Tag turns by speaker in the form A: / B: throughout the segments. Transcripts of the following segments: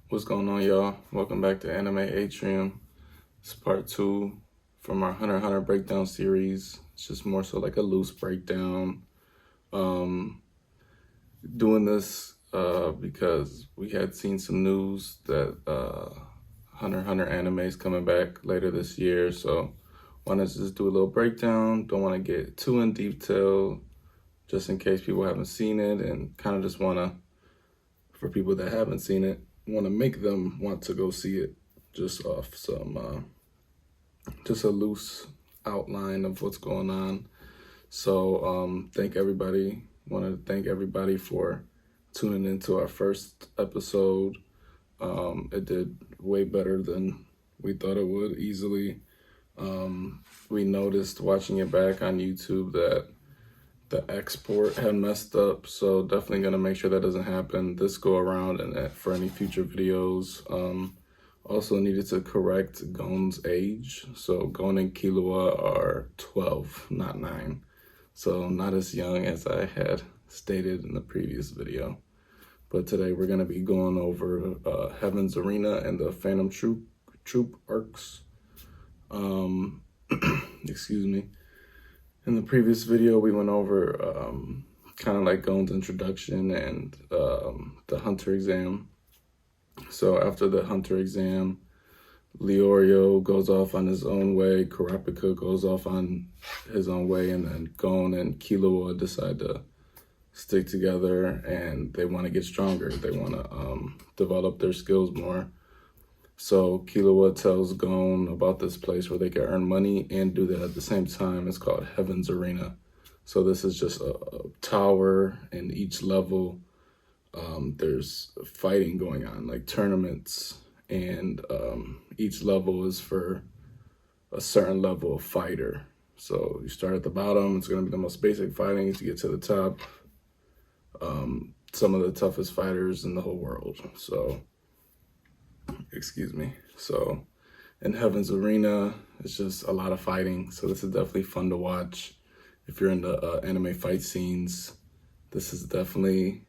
A: What's going on, y'all? Welcome back to Anime Atrium. It's part 2 from our Hunter x Hunter breakdown series. It's just more so like a loose breakdown. Doing this because we had seen some news that Hunter x Hunter anime is coming back later this year. So wanted to just do a little breakdown. Don't want to get too in detail just in case people haven't seen it, and kind of just want to, for people that haven't seen it, want to make them want to go see it just off some just a loose outline of what's going on. So thank everybody. Want to thank everybody for tuning into our first episode. It did way better than we thought it would, easily. We noticed watching it back on YouTube that the export had messed up, so definitely gonna make sure that doesn't happen this go around and for any future videos. Also needed to correct Gon's age. So Gon and Killua are 12, not 9. So not as young as I had stated in the previous video. But today we're gonna be going over Heaven's Arena and the Phantom Troop arcs. Excuse me. In the previous video, we went over kind of like Gon's introduction and the Hunter exam. So after the Hunter exam, Leorio goes off on his own way, Kurapika goes off on his own way, and then Gon and Killua decide to stick together, and they want to get stronger. They want to develop their skills more. So Killua tells Gon about this place where they can earn money and do that at the same time. It's called Heaven's Arena. So this is just a tower, and each level there's fighting going on, like tournaments, and each level is for a certain level of fighter. So you start at the bottom, it's going to be the most basic fighting. As you get to the top, some of the toughest fighters in the whole world. So excuse me. So in Heaven's Arena, it's just a lot of fighting. So this is definitely fun to watch. If you're into anime fight scenes, this is definitely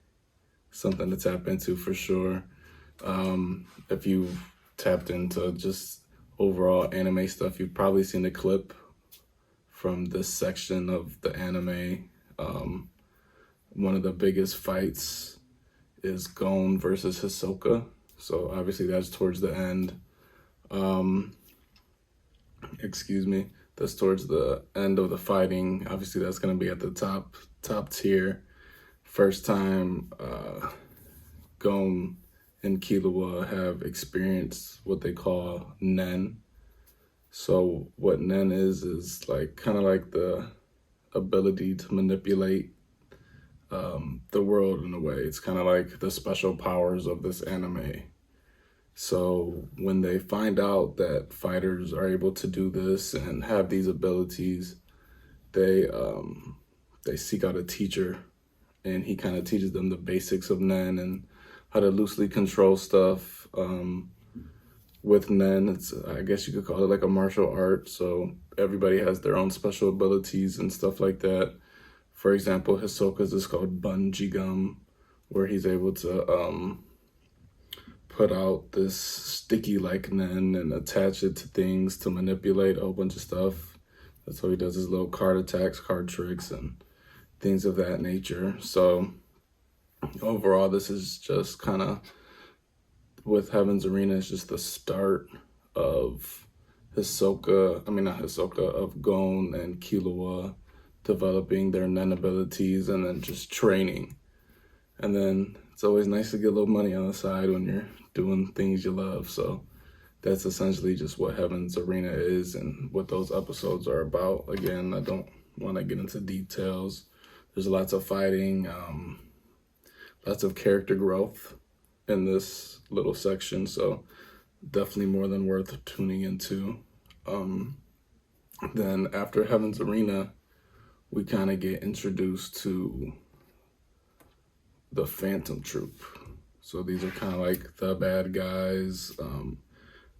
A: something to tap into for sure. If you've tapped into just overall anime stuff, you've probably seen a clip from this section of the anime. One of the biggest fights is Gon versus Hisoka. So obviously that's towards the end. Excuse me. That's towards the end of the fighting. Obviously that's going to be at the top tier. First time Gon and Killua have experienced what they call Nen. So what Nen is like kind of like the ability to manipulate the world in a way. It's kind of like the special powers of this anime. So when they find out that fighters are able to do this and have these abilities, they seek out a teacher, and he kind of teaches them the basics of Nen and how to loosely control stuff. With Nen, it's, I guess you could call it like a martial art. So everybody has their own special abilities and stuff like that. For example, Hisoka's is called Bungee Gum, where he's able to put out this sticky-like Nen and attach it to things to manipulate a whole bunch of stuff. That's how he does his little card attacks, card tricks, and things of that nature. So overall, this is just kind of, with Heaven's Arena, it's just the start of of Gon and Killua developing their Nen abilities and then just training. And then it's always nice to get a little money on the side when you're doing things you love. So that's essentially just what Heaven's Arena is and what those episodes are about. Again, I don't want to get into details. There's lots of fighting, lots of character growth in this little section. So definitely more than worth tuning into. Then after Heaven's Arena, we kind of get introduced to the Phantom Troop. So these are kind of like the bad guys.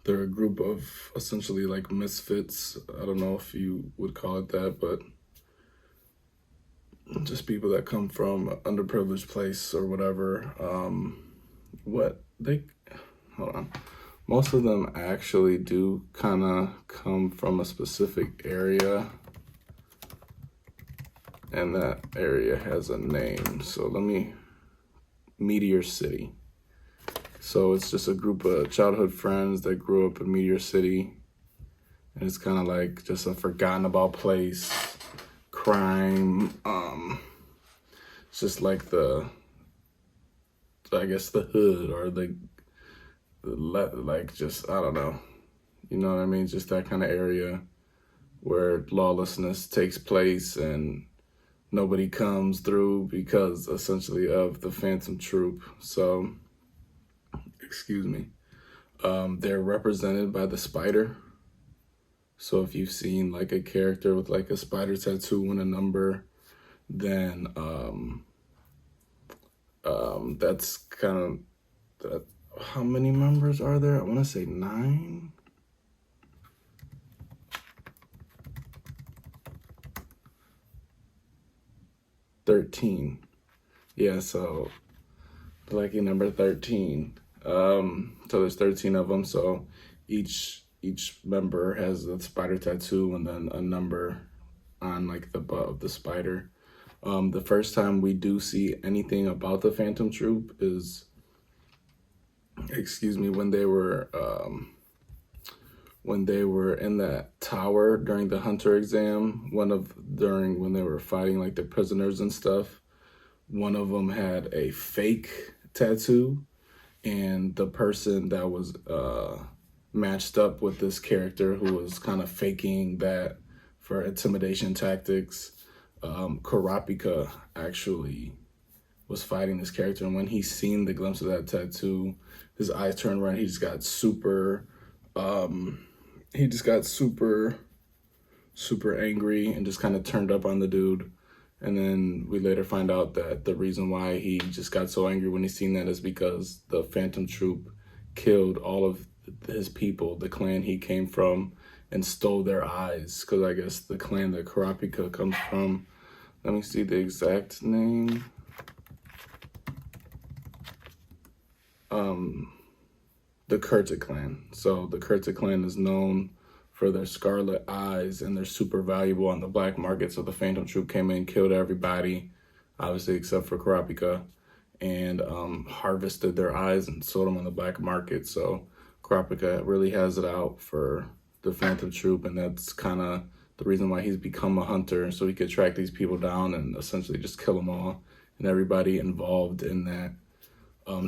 A: They're a group of essentially like misfits. I don't know if you would call it that, but just people that come from an underprivileged place or whatever. hold on. Most of them actually do kind of come from a specific area, and that area has a name. So Meteor City. So it's just a group of childhood friends that grew up in Meteor City, and it's kind of like just a forgotten about place, crime. It's just like I guess the hood, or like just, I don't know, you know what I mean? Just that kind of area where lawlessness takes place and nobody comes through because essentially of the Phantom Troop. So, excuse me. They're represented by the spider. So if you've seen like a character with like a spider tattoo and a number, then that's kind of that. How many members are there? I want to say 9. 13. Yeah, so lucky number 13. So there's 13 of them. So each member has a spider tattoo and then a number on like the butt of the spider. The first time we do see anything about the Phantom Troop is, excuse me, when they were in that tower during the Hunter exam, during when they were fighting like the prisoners and stuff, one of them had a fake tattoo, and the person that was matched up with this character who was kind of faking that for intimidation tactics, Karapika actually was fighting this character, and when he seen the glimpse of that tattoo, his eyes turned red. He just got super angry and just kind of turned up on the dude. And then we later find out that the reason why he just got so angry when he seen that is because the Phantom Troop killed all of his people, the clan he came from, and stole their eyes. Because I guess the clan that Karapika comes from, let me see the exact name. The Kurta clan. So the Kurta clan is known for their scarlet eyes, and they're super valuable on the black market. So the Phantom Troop came in, killed everybody, obviously except for Karapika, and harvested their eyes and sold them on the black market. So Karapika really has it out for the Phantom Troop, and that's kind of the reason why he's become a hunter, so he could track these people down and essentially just kill them all and everybody involved in that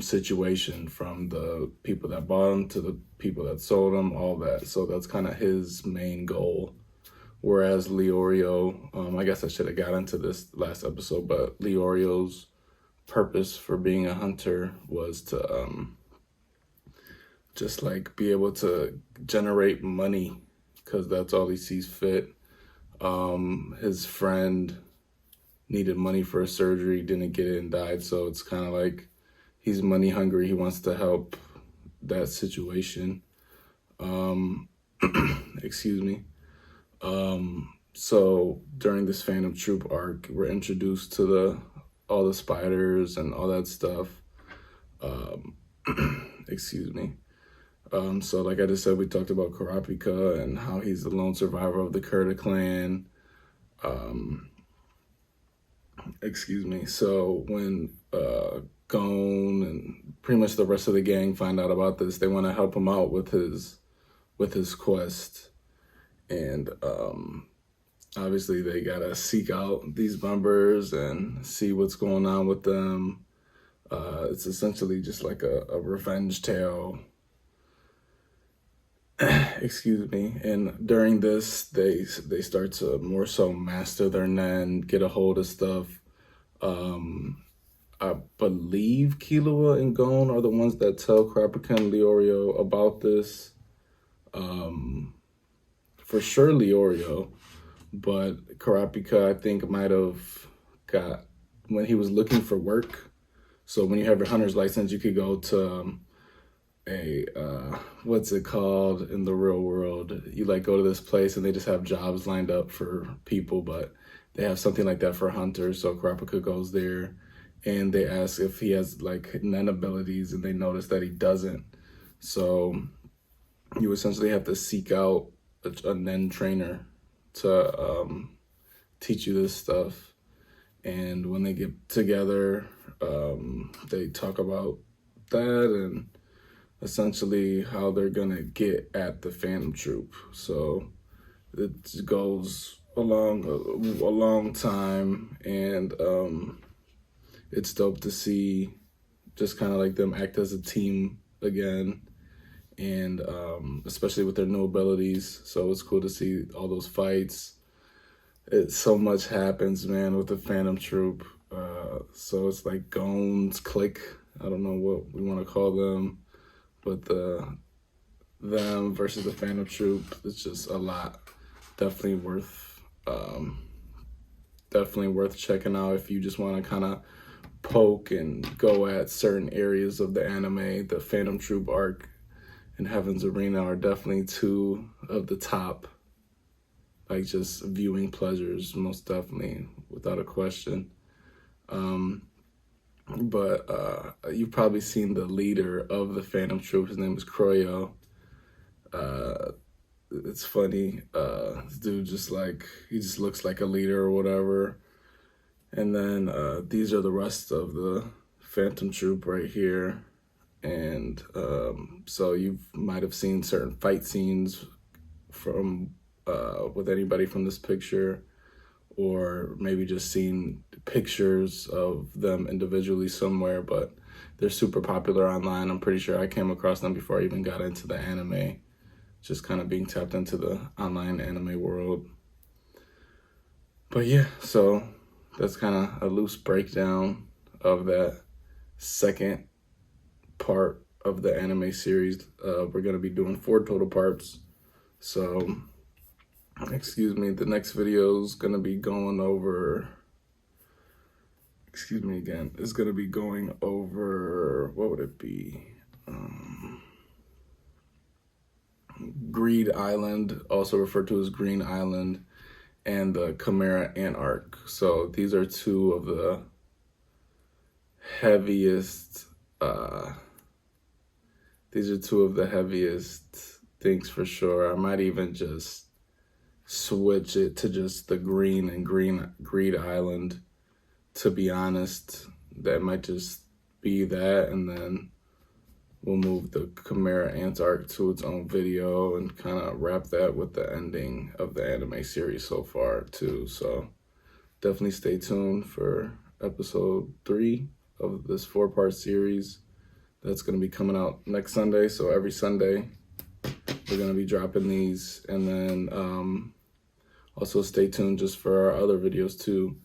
A: situation, from the people that bought him to the people that sold him, all that. So that's kind of his main goal. Whereas Leorio, I guess I should have got into this last episode, but Leorio's purpose for being a hunter was to just like be able to generate money, because that's all he sees fit. His friend needed money for a surgery, didn't get it, and died. So it's kind of like he's money hungry. He wants to help that situation. Excuse me. So during this Phantom Troop arc, we're introduced to all the spiders and all that stuff. Excuse me. So like I just said, we talked about Karapika and how he's the lone survivor of the Kurta clan. Excuse me. So when Gon and pretty much the rest of the gang find out about this, they want to help him out with his quest. And obviously they gotta seek out these members and see what's going on with them. It's essentially just like a revenge tale. Excuse me. And during this, they start to more so master their nen, get a hold of stuff. I believe Killua and Gon are the ones that tell Karapika and Leorio about this. For sure Leorio, but Karapika, I think, might have got, when he was looking for work. So when you have your hunter's license, you could go to what's it called in the real world? You like go to this place and they just have jobs lined up for people, but they have something like that for hunters. So Karapika goes there and they ask if he has like nen abilities, and they notice that he doesn't. So you essentially have to seek out a nen trainer to teach you this stuff. And when they get together, they talk about that and essentially how they're gonna get at the Phantom Troop. So it goes along a long time, and it's dope to see just kind of like them act as a team again, and especially with their new abilities. So it's cool to see all those fights. So much happens, man, with the Phantom Troop. So it's like Gones, Click, I don't know what we want to call them, but them versus the Phantom Troop, it's just a lot. Definitely worth checking out if you just want to kind of poke and go at certain areas of the anime. The Phantom Troop arc and Heaven's Arena are definitely two of the top, like, just viewing pleasures, most definitely, without a question. But you've probably seen the leader of the Phantom Troop. His name is Croyo. It's funny. This dude he just looks like a leader or whatever. And then these are the rest of the Phantom Troop right here. And so you might have seen certain fight scenes from with anybody from this picture, or maybe just seen pictures of them individually somewhere, but they're super popular online. I'm pretty sure I came across them before I even got into the anime, just kind of being tapped into the online anime world. But yeah, so that's kind of a loose breakdown of that second part of the anime series. We're going to be doing 4 total parts. So, excuse me, the next video is going to be going over, it's going to be going over, what would it be? Greed Island, also referred to as Green Island, and the Chimera Ant Arc. So these are two of the heaviest, things for sure. I might even just switch it to just the Green and Greed Island, to be honest. That might just be that, and then we'll move the Chimera Ant Arc to its own video and kind of wrap that with the ending of the anime series so far too. So definitely stay tuned for episode 3 of this 4-part series that's going to be coming out next Sunday. So every Sunday we're going to be dropping these, and then also stay tuned just for our other videos too.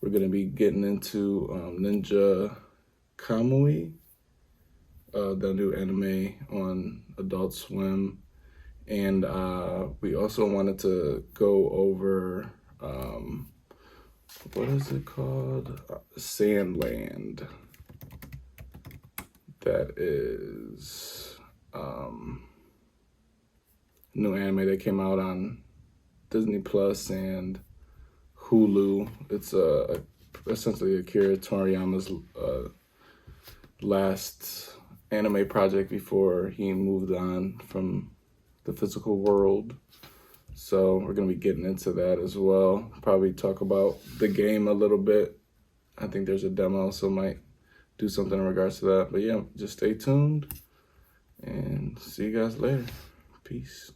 A: We're going to be getting into Ninja Kamui, the new anime on Adult Swim. And we also wanted to go over, what is it called? Sandland. That is new anime that came out on Disney Plus and Hulu. It's essentially Akira Toriyama's last anime project before he moved on from the physical world. So we're going to be getting into that as well. Probably talk about the game a little bit. I think there's a demo, so might do something in regards to that. But yeah, just stay tuned and see you guys later. Peace.